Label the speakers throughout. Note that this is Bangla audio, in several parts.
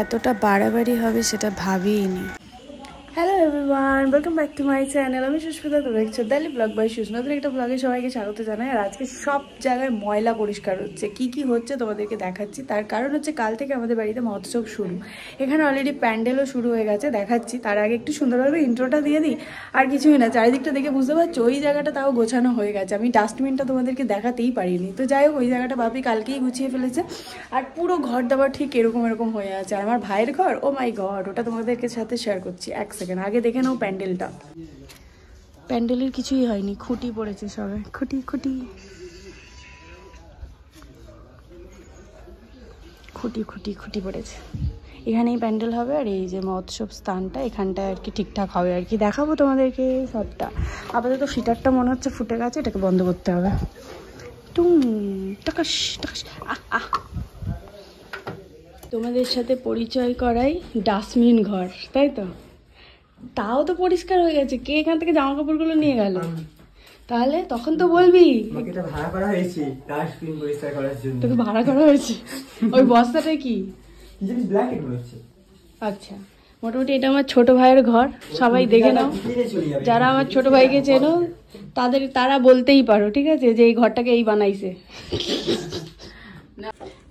Speaker 1: এতটা বাড়াবাড়ি হবে সেটা ভাবিনি। Hello everyone, welcome back to my channel. আমি সুস্মিতা, তোমরা দেখছো ডেইলি ব্লগ বাই সুস্মিতা। নতুন একটা ব্লগে সবাইকে স্বাগত জানাই। আর আজকে সব জায়গায় ময়লা পরিষ্কার হচ্ছে। কি হচ্ছে তোমাদেরকে দেখাচ্ছি। তার কারণ হচ্ছে কাল থেকে আমাদের বাড়িতে মহোৎসব শুরু। এখানে অলরেডি প্যান্ডেলও শুরু হয়ে গেছে, দেখাচ্ছি। তার আগে একটু সুন্দরভাবে ইন্ট্রোটা দিয়ে দিই। আর কিছুই না, চারিদিকটা দেখে বুঝতে পারছো ওই জায়গাটা তাও গোছানো হয়ে গেছে। আমি ডাস্টবিনটা তোমাদেরকে দেখাতেই পারিনি। তো যাই হোক, ওই জায়গাটা ভাবি কালকেই গুছিয়ে ফেলেছে। আর পুরো ঘর দাবার ঠিক এরকম হয়ে আছে। আর আমার ভাইয়ের ঘর, ও মাই গড, ওটা তোমাদেরকে সাথে শেয়ার করছি। এক সেকেন্ড আগে দেখে নাও প্যান্ডেলটা। প্যান্ডেলের কিছুই হয়নি, খুঁটি পড়েছে সবাই, খুঁটি খুঁটি খুঁটি খুঁটি খুঁটি পড়েছে। এখানেই প্যান্ডেল হবে। আর এই যে মহোৎসব স্থানটা, এখানটায় আর কি ঠিকঠাক হবে আর কি। দেখাবো তোমাদেরকে সবটা। আপাতত ফিটারটা মনে হচ্ছে ফুটে গেছে, এটাকে বন্ধ করতে হবে। টুং টাকাস টাকাস আহ আহ। তোমাদের সাথে পরিচয় করাই ডাস্টবিন ঘর, তাই তো? তাও তো পরিষ্কার হয়ে গেছে। কে এখান থেকে জামা কাপড়গুলো নিয়ে গেল? তাহলে তখন তো বলবি।
Speaker 2: ভাড়া করা হয়েছে ডাস্টবিন পরিষ্কার করার জন্য।
Speaker 1: তোকে ভাড়া করা হয়েছে? ওই বস্তাটা কি
Speaker 2: জিনিস ব্ল্যাকেট মনে হচ্ছে।
Speaker 1: আচ্ছা, মোটামুটি এটা আমার ছোট ভাইয়ের ঘর। সবাই দেখে নাও, যারা আমার ছোট ভাইকে চেনো তারা বলতেই পারো, ঠিক আছে, যে এই ঘরটাকে এই বানাইছে।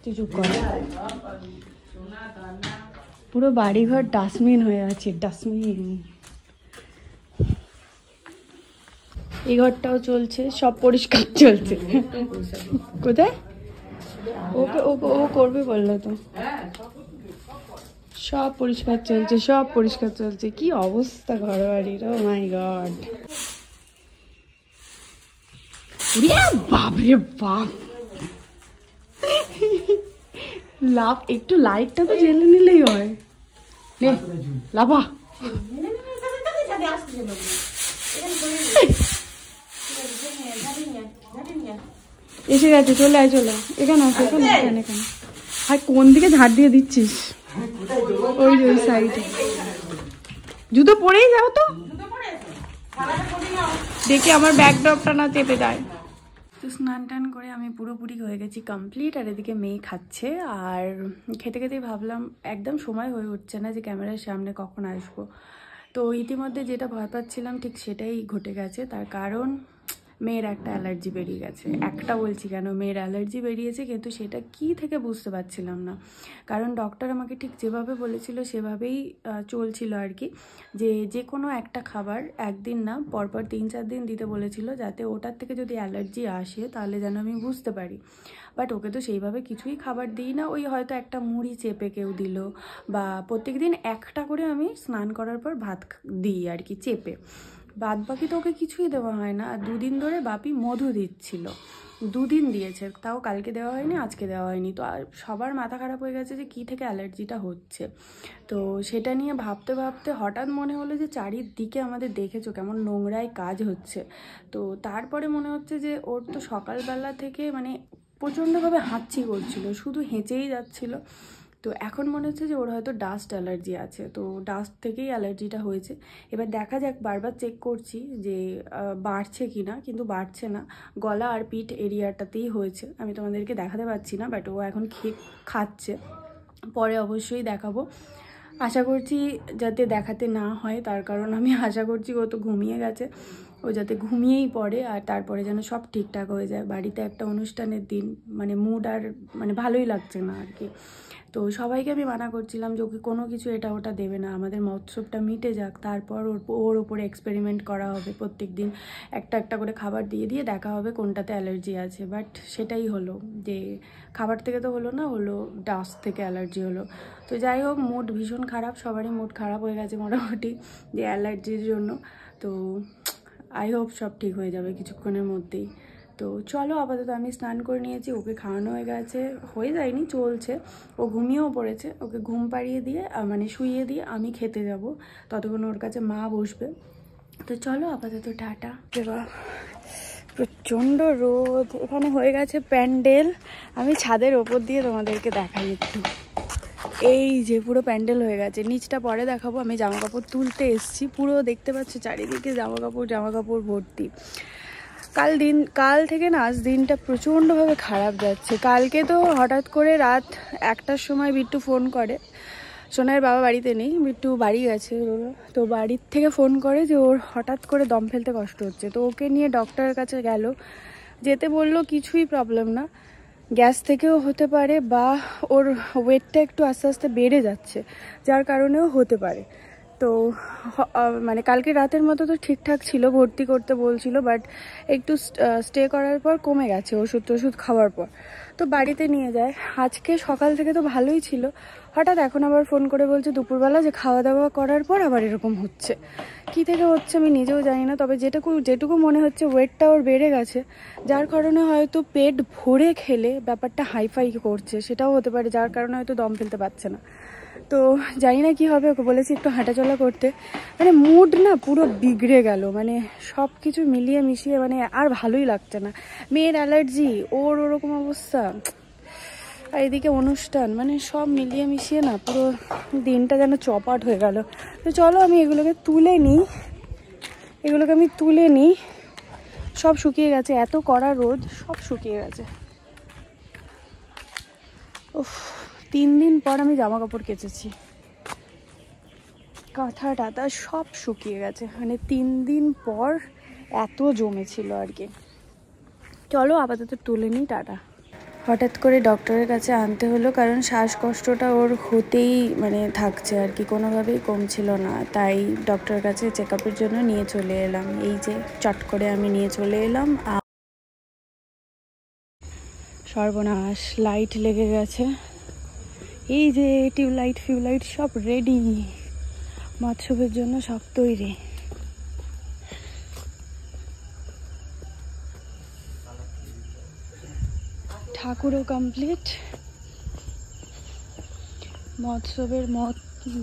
Speaker 1: তুই চুপ কর। পুরো বাড়িঘর ডাস্টবিন হয়ে আছে, ডাস্টবিন। এই ঘরটাও চলছে, সব পরিষ্কার চলছে। কোথায় ওকে ও করবে বললো তো। সব পরিষ্কার চলছে, সব পরিষ্কার চলছে। কি অবস্থা ঘর বাড়ির, ও মাই গড। বাপরে বাপ, লাভ। একটু লাইটটা তো জ্বেলে নিলেই হয়। নে লাভা। এসে গেছে, চলে আয়, চলে এখানে আছে, এখানে। আর কোন দিকে ঝাড় দিয়ে দিচ্ছিস? ওই সাইডে। জুতো পরেই যাও তো, দেখি আমার ব্যাগ ড্রপটা না চেপে যায়। তো স্নান টান করে আমি পুরোপুরি হয়ে গেছি কমপ্লিট। আর এদিকে মেয়ে খাচ্ছে। আর খেতে খেতেই ভাবলাম একদম সময় হয়ে উঠছে না যে ক্যামেরার সামনে কখন আসবো। তো ইতিমধ্যে যেটা ভয় পাচ্ছিলাম ঠিক সেটাই ঘটে গেছে। তার কারণ মেয়ের একটা অ্যালার্জি বেরিয়ে গেছে। একটা বলছি কেন, মেয়ের অ্যালার্জি বেরিয়েছে, কিন্তু সেটা কি থেকে বুঝতে পারছিলাম না। কারণ ডক্টর আমাকে ঠিক যেভাবে বলেছিল সেভাবেই চলছিল আর কি। যে কোনো একটা খাবার একদিন না, পরপর 3-4 দিন দিতে বলেছিল, যাতে ওটার থেকে যদি অ্যালার্জি আসে তাহলে যেন আমি বুঝতে পারি। বাট ওকে তো সেইভাবে কিছুই খাবার দিই না। ওই হয়তো একটা মুড়ি চেপে কেউ দিল, বা প্রত্যেক দিন একটা করে আমি স্নান করার পর ভাত দিই আর কি চেপে। বাদ বাকি তো ওকে কিছুই দেওয়া হয় না। আর 2 দিন ধরে বাপি মধু দিচ্ছিল, 2 দিন দিয়েছে, তাও কালকে দেওয়া হয়নি, আজকে দেওয়া হয়নি। তো সবার মাথা খারাপ হয়ে গেছে যে কী থেকে অ্যালার্জিটা হচ্ছে। তো সেটা নিয়ে ভাবতে ভাবতে হঠাৎ মনে হলো যে চারিদিকে আমাদের দেখেছো কেমন নোংরায় কাজ হচ্ছে। তো তারপরে মনে হচ্ছে যে ওর তো সকালবেলা থেকে মানে প্রচণ্ডভাবে হাঁচি করছিল, শুধু হেঁচেই যাচ্ছিল। তো এখন মনে হচ্ছে যে ওর হয়তো ডাস্ট অ্যালার্জি আছে। তো ডাস্ট থেকেই অ্যালার্জিটা হয়েছে। এবার দেখা যাক, বারবার চেক করছি যে বাড়ছে কি না, কিন্তু বাড়ছে না। গলা আর পিঠ এরিয়াটাতেই হয়েছে। আমি তোমাদেরকে দেখাতে পারছি না, বাট ও এখন খাচ্ছে। পরে অবশ্যই দেখাবো। আশা করছি যাতে দেখাতে না হয়, তার কারণ আমি আশা করছি ও তো ঘুমিয়ে গেছে, ও যাতে ঘুমিয়েই পড়ে। আর তারপরে যেন সব ঠিকঠাক হয়ে যায়। বাড়িতে একটা অনুষ্ঠানের দিন, মানে মুড আর মানে ভালোই লাগছে না আর কি। তো সবাইকে আমি মানা করছিলাম যে ওকে কোনো কিছু এটা ওটা দেবে না, আমাদের মহোৎসবটা মিটে যাক, তারপর ওর ওপরে এক্সপেরিমেন্ট করা হবে। প্রত্যেক দিন একটা একটা করে খাবার দিয়ে দেখা হবে কোনটাতে অ্যালার্জি আছে। বাট সেটাই হলো যে খাবার থেকে তো হলো না, হলো ডাস্ট থেকে অ্যালার্জি হলো। তো যাই হোক, মুড ভীষণ খারাপ, সবারই মুড খারাপ হয়ে গেছে মোটামুটি যে অ্যালার্জির জন্য। তো আই হোপ সব ঠিক হয়ে যাবে কিছুক্ষণের মধ্যেই। তো চলো, আপাতত আমি স্নান করে নিয়েছি, ওকে খাওয়ানো হয়ে গেছে, হয়ে যায়নি, চলছে। ও ঘুমিয়েও পড়েছে। ওকে ঘুম পাড়িয়ে দিয়ে মানে শুইয়ে দিয়ে আমি খেতে যাব। ততক্ষণ ওর কাছে মা বসবে। তো চলো আপাতত টাটা। প্রচণ্ড রোদ। এখানে হয়ে গেছে প্যান্ডেল। আমি ছাদের ওপর দিয়ে তোমাদেরকে দেখাই একটু। এই যে পুরো প্যান্ডেল হয়ে গেছে। নিচটা পরে দেখাবো। আমি জামা কাপড় তুলতে এসছি। পুরো দেখতে পাচ্ছি চারিদিকে জামা কাপড় ভর্তি। কাল থেকে না আজ দিনটা প্রচণ্ডভাবে খারাপ যাচ্ছে। কালকে তো হঠাৎ করে রাত 1টার সময় বিট্টু ফোন করে সোনার বাবা বাড়িতে নেই, বিট্টু বাড়ি গেছে। তো বাড়ির থেকে ফোন করে যে ওর হঠাৎ করে দম ফেলতে কষ্ট হচ্ছে, তো ওকে নিয়ে ডক্টরের কাছে গেল। যেতে বললো কিছুই প্রবলেম না, গ্যাস থেকেও হতে পারে বা ওর ওয়েটটা একটু আস্তে আস্তে বেড়ে যাচ্ছে, যার কারণেও হতে পারে। তো মানে কালকে রাতের মতো তো ঠিকঠাক ছিল, ভর্তি করতে বলছিল, বাট একটু স্টে করার পর কমে গেছে ওষুধ খাওয়ার পর। তো বাড়িতে নিয়ে যায়। আজকে সকাল থেকে তো ভালোই ছিল, হঠাৎ এখন আবার ফোন করে বলছে দুপুরবেলা যে খাওয়া দাওয়া করার পর আবার এরকম হচ্ছে। কী থেকে হচ্ছে আমি নিজেও জানি না, তবে যেটুকু মনে হচ্ছে ওয়েটটা ওর বেড়ে গেছে, যার কারণে হয়তো পেট ভরে খেলে ব্যাপারটা হাইফাই করছে, সেটাও হতে পারে, যার কারণে হয়তো দম ফেলতে পারছে না। তো জানি না কি হবে, ওকে বলেছি একটু হাঁটাচলা করতে। মানে মুড না পুরো বিগড়ে গেল, মানে সব কিছু মিলিয়ে মিশিয়ে মানে আর ভালোই লাগছে না। মেয়ের অ্যালার্জি, ওর ওরকম অবস্থা, আর এদিকে অনুষ্ঠান, মানে সব মিলিয়ে মিশিয়ে না পুরো দিনটা যেন চপাট হয়ে গেল। তো চলো আমি এগুলোকে তুলে নিই। সব শুকিয়ে গেছে, এত কড়া রোদ, সব শুকিয়ে গেছে। উফ, 3 দিন পর আমি জামা কাপড় কেচেছি, কাঁথা টাথা সব শুকিয়ে গেছে, মানে 3 দিন পর এত জমেছিল আর কি। চলো আপাতত তুলে নিই, টাটা। হঠাৎ করে ডক্টরের কাছে আনতে হলো, কারণ শ্বাসকষ্টটা ওর হতেই মানে থাকছে আর কি, কোনোভাবেই কমছিল না। তাই ডক্টরের কাছে চেক আপের জন্য নিয়ে চলে এলাম। এই যে চট করে আমি নিয়ে চলে এলাম। সর্বনাশ, লাইট লেগে গেছে। এই যে টিউবলাইট সব রেডি, মৎসবের জন্য সব তৈরি। ঠাকুরও কমপ্লিট, মৎসবের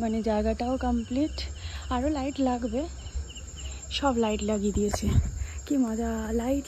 Speaker 1: মানে জায়গাটাও কমপ্লিট, আরও লাইট লাগবে, সব লাইট লাগিয়ে দিয়েছে। কি মজা, লাইট।